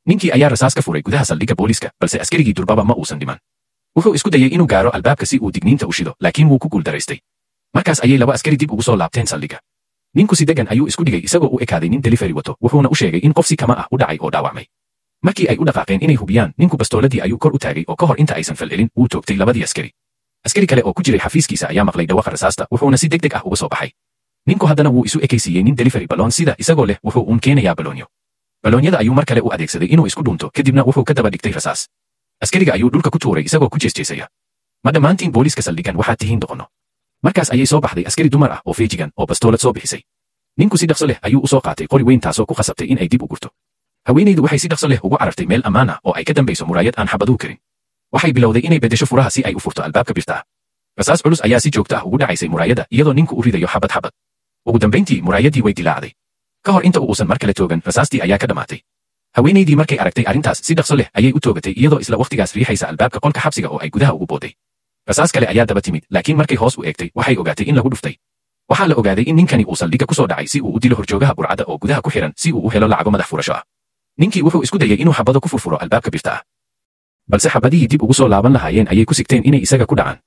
ninkii ayaa rasaas ka furay gudaha saldhigga booliiska balse askarigii durbaba ma uusan dhiman. Wuxuu isku dayay inuu gaaro albaabka si uu digniinta u shido laakiin wuu ku guuldaraystay. Markaas ayay laba askari dib ugu soo laabteen saldhigga. Ninku si degan ayuu isku dhigay isagoo u ekaaday nin delivery wato wuxuuna u sheegay in qof si kama ah u dhacay oo dhaawacmay. Markii ay u dhaqaaqeen inay hubiyaan ninku bastooladii ayuu kor u taagay oo ka hor inta aysan falcelin wuu toogtay labadii askari. Askari kale oo ku jiray xafiiskiisa ayaa maqlay dhawaqa rasaasta wuxuuna si degdeg ah uga soo baxay. Ninku haddana wuu isu ekaysiiyey nin delivery balloon sida isagoo leh wuxuu keenayaa baloonyo. Baloonyada ayuu mar kale u adeegsaday inuu isku dhunto kadibna wuxuu ka daba dhigtay rasaas. Askariga ayuu dhulka ku tuuray isagoo ku jeesjeesaya. Ma dhammaantiin booliiska saldhigan waxaad tihiin doqono. Markaas ayay soo baxday askari dumar ah oo feejigan oo bastoolad soo bixisay. Ninku si dhaqso leh ayuu u soo qaatay qori weyn taasoo ku khasabtay in ay dib u gurto. Haweenaydu waxay si dhaqso leh ugu carartay meel ammaan ah oo ay ka dambayso muraayad aan xabaduu karin. Waxay bilowday inay beddesho furaha si ay u furto albaabka birta ah. Rasaas culus ayaa si joogto ah ugu dhacaysay muraayadda iyadoo ninku u ridayo xabad. Ugu dambayntii muraayaddii way dilaacday. Ka hor inta uusan mar kale toogan rasaastii ayaa ka dhamaatay. Haweenaydii markay aragtay arrintaas si dhaqso leh ayay u toogatay iyadoo isla waqtigaas riixaysa albaabka qolka xabsiga oo ay gudaha ugu booday. Rasaas kale ayaa daba timid laakiin markay hoos u eegtay waxay ogaatay in lagu dhuftay. Waxaa la ogaaday in ninkani uu saldhigga ku soo dhacay si uu u dilo horjoogaha burcadda oo gudaha ku xiran si uu u helo lacago madax furasho ah. Ninkii wuxuu isku dayay inuu xabado ku furfuro albaabka birta ah. Balse xabadihii dib ugu soo laaban lahaayeen ayay ku sigteen inay isaga ku dhacaan.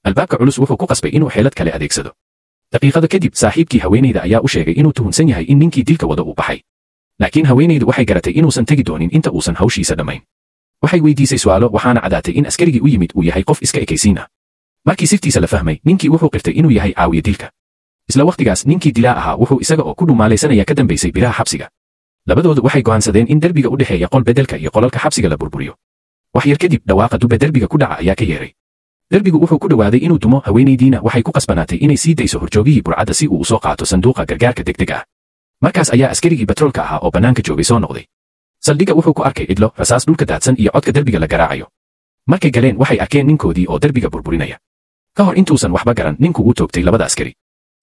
Albaabka culus wuxuu ku qasbay inuu xeelad kale adeegsado. Daqiiqado kadib saaxiibkii haweenayda ayaa u sheegay inuu tuhunsan yahay in ninkii dilka wada uu baxay. Laakiin haweenaydu waxay garatay inuusan tegi doonin inta uusan hawshiisa dhammayn. Waxay weydiisay su'aalo waxaana cadaatay in askarigii u yimid uu yahay qof iska ekaysiin ah. Markii sirtiisa la fahmay ninkii wuxuu qirtay inuu yahay caawiye dilka. Isla waqtigaas ninkii dilaa ahaa wuxuu isaga oo ku dhumaalaysanaya ka dambaysay biraha xabsiga. Labadoodu waxay go'aansadeen in derbiga u dhexeeya qol beddelka iyo qolalka xabsiga la burburiyo. Wax yar kadib dhawaaqa dube derbiga ku dhaca ayaa ka yeeray. Derbigu wuxuu ku dhawaaday inuu dumo haweenaydiina waxay ku qasbanaatay inay sii dayso horjoogihii burcadda si uu u soo qaato sanduuqa gargaarka degdega ah. Markaas ayaa askarigii batroolka ahaa oo bannaanka joogay soo noqday. Saldhigga wuxuu ku arkay cidlo, rasaas dhulka daadsan iyo codka derbiga la garaacayo. Markay galeen waxay arkeen ninkoodii oo derbiga burburinaya. Ka hor intuusan waxba garan ninku wuu toogtay labada askari.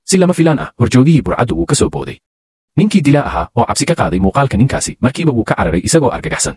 Si lama filaan ah horjoogihii burcaddu wuu ka soo booday. Ninkii dilaa ahaa oo cabsi ka qaaday muuqaalka ninkaasi markiiba wuu ka cararay isagoo argagaxsan.